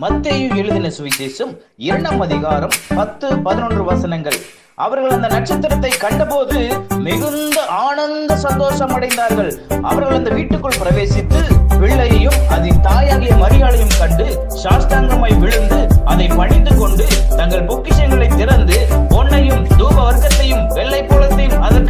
மத்தேயு எழுதின சுவிசேஷம் 2ஆம் அதிகாரம் 10-11 வசனங்கள். அவர்கள் அந்த நட்சத்திரத்தை கண்டபோது மிகுந்த ஆனந்த சந்தோஷம் அடைந்தார்கள். அவர்கள் அந்த வீட்டுக்குள் பிரவேசித்து பிள்ளையையும் அதன் தாயாகிய மரியாளையும் கண்டு சாஷ்டாங்கமாய் விழுந்து அதை பணிந்து கொண்டு தங்கள் பொக்கிஷங்களை திறந்து பொன்னையும் தூப வர்க்கத்தையும் வெள்ளை போலத்தையும் அதற்கு